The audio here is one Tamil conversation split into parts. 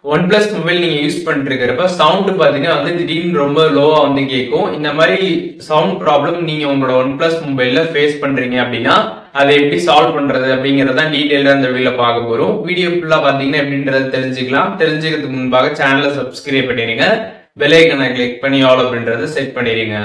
OnePlus மொபைல் நீங்க யூஸ் பண்ணிட்டு இருக்கிறப்ப சவுண்ட் பாத்தீங்கன்னா வந்து திடீர்னு ரொம்ப லோவா வந்து கேட்கும். இந்த மாதிரி சவுண்ட் ப்ராப்ளம் நீங்க உங்களோட OnePlus மொபைல்ல ஃபேஸ் பண்றீங்க அப்படின்னா அதை எப்படி சால்வ் பண்றது அப்படிங்கறத டீடைலா இந்த வீடியோல பார்க்க போறோம். வீடியோ ஃபுல்லா பாத்தீங்கன்னா எப்படின்றத தெரிஞ்சுக்கலாம். தெரிஞ்சுக்கிறதுக்கு முன்பாக சேனலை சப்ஸ்கிரைப் பண்ணிடுங்க, பெல் ஐகானை கிளிக் பண்ணி ஆல் அப்படின்றத செட் பண்ணிடுங்க.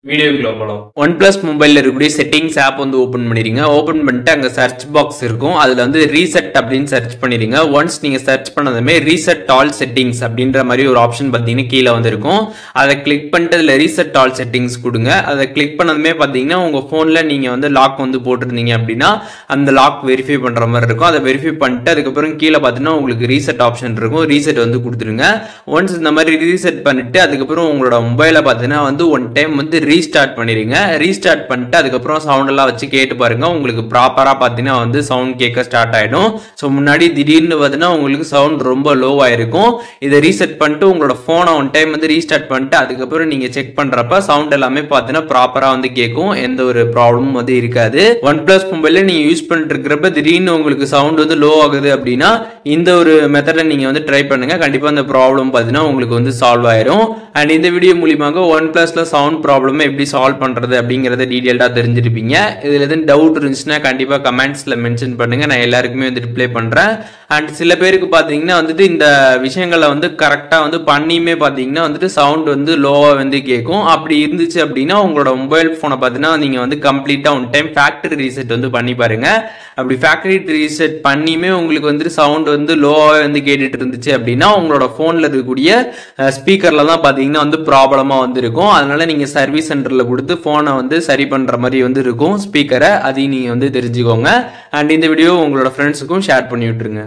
வீடியோக்குள்ள போலாம். OnePlus மொபைல்ல இருக்கக்கூடிய செட்டிங்ஸ் ஆப் வந்து ஓபன் பண்ணிடுங்க. ஓபன் பண்ணிட்டு அங்க சர்ச் பாக்ஸ் இருக்கும், அதுல வந்து ரீசெட் அப்படின்னு சர்ச் பண்ணிடுங்க. ஒன்ஸ் நீங்க சர்ச் பண்ணதுமே ரீசெட் ஆல் செட்டிங்ஸ் அப்படின்ற மாதிரி ஒரு ஆப்ஷன் பாத்தீங்கன்னா கீழே வந்து இருக்கும். அதை கிளிக் பண்ணிட்டு அதுல ரீசெட் ஆல் செட்டிங்ஸ் கொடுங்க. அதை கிளிக் பண்ணதுமே பாத்தீங்கன்னா உங்க போன்ல நீங்க வந்து லாக் வந்து போட்டிருந்தீங்க அப்படின்னா அந்த லாக் வெரிஃபை பண்ற மாதிரி இருக்கும். அதை வெரிஃபை பண்ணிட்டு அதுக்கப்புறம் கீழே பாத்தீங்கன்னா உங்களுக்கு ரீசெட் ஆப்ஷன் இருக்கும், ரீசெட் வந்து கொடுத்துருங்க. ஒன்ஸ் இந்த மாதிரி ரீசெட் பண்ணிட்டு அதுக்கப்புறம் உங்களோட மொபைலை பாத்தீங்கன்னா வந்து ஒன் டைம் வந்து ரீஸ்டார்ட் பண்ணிடுங்க. ரீஸ்டார்ட் பண்ணிட்டு அதுக்கப்புறம் சவுண்ட் எல்லாம் வச்சு கேட்டு பாருங்க. உங்களுக்கு ப்ராப்பரா பாத்தீங்கன்னா வந்து சவுண்ட் கேட்க ஸ்டார்ட் ஆயிடும். ஸோ முன்னாடி திடீர்னு பார்த்தீங்கன்னா உங்களுக்கு சவுண்ட் ரொம்ப லோவா இருக்கும். இதை ரீசெட் பண்ணிட்டு உங்களோட போனை ஒன் டைம் வந்து ரீஸ்டார்ட் பண்ணிட்டு அதுக்கப்புறம் நீங்க செக் பண்றப்ப சவுண்ட் எல்லாமே பார்த்தீங்கன்னா ப்ராப்பரா வந்து கேட்கும், எந்த ஒரு ப்ராப்ளமும் வந்து இருக்காது. OnePlus மொபைல்ல நீங்க யூஸ் பண்ணிட்டு இருக்கிறப்ப திடீர்னு உங்களுக்கு சவுண்ட் வந்து லோ ஆகுது அப்படின்னா இந்த ஒரு மெத்தடை நீங்க வந்து ட்ரை பண்ணுங்க. கண்டிப்பா அந்த ப்ராப்ளம் பார்த்தீங்கன்னா உங்களுக்கு வந்து சால்வ் ஆயிரும். அண்ட் இந்த வீடியோ மூலியமாக OnePlusல சவுண்ட் ப்ராப்ளம் எப்படி சால்வ் பண்றது அப்படிங்கறத டீடைலா தெரிஞ்சிருப்பீங்க. இதுல எதுவும் டவுட் இருந்துச்சுன்னா கண்டிப்பா கமெண்ட்ஸ்ல மென்ஷன் பண்ணுங்க, நான் எல்லாருக்குமே வந்து ரிப்ளை பண்றேன். அண்ட் சில பேருக்கு பாத்தீங்கன்னா வந்துட்டு இந்த விஷயங்களை வந்து கரெக்டா வந்து பண்ணியுமே பாத்தீங்கன்னா வந்துட்டு சவுண்ட் வந்து லோவா வந்து கேட்கும். அப்படி இருந்துச்சு அப்படின்னா உங்களோட மொபைல் போனை பாத்தீங்கன்னா நீங்க வந்து கம்ப்ளீட்டா ஒன் டைம் ஃபேக்டரி ரீசெட் வந்து பண்ணி பாருங்க. அப்படி ஃபேக்டரி ரீசெட் பண்ணியுமே உங்களுக்கு வந்து சவுண்ட் வந்து லோவாவே வந்து கேட்டுட்டு இருந்துச்சு அப்படின்னா உங்களோட போன்ல இருக்கக்கூடிய ஸ்பீக்கர்ல தான் பாத்தீங்கன்னா வந்து ப்ராப்ளமா வந்து இருக்கும். அதனால நீங்க சர்வீஸ் சென்டர்ல கொடுத்து போனை வந்து சரி பண்ற மாதிரி வந்து இருக்கும் ஸ்பீக்கரை, அதையும் நீங்க வந்து தெரிஞ்சுக்கோங்க. அண்ட் இந்த வீடியோ உங்களோட ஃப்ரெண்ட்ஸுக்கும் ஷேர் பண்ணி விட்டுருங்க.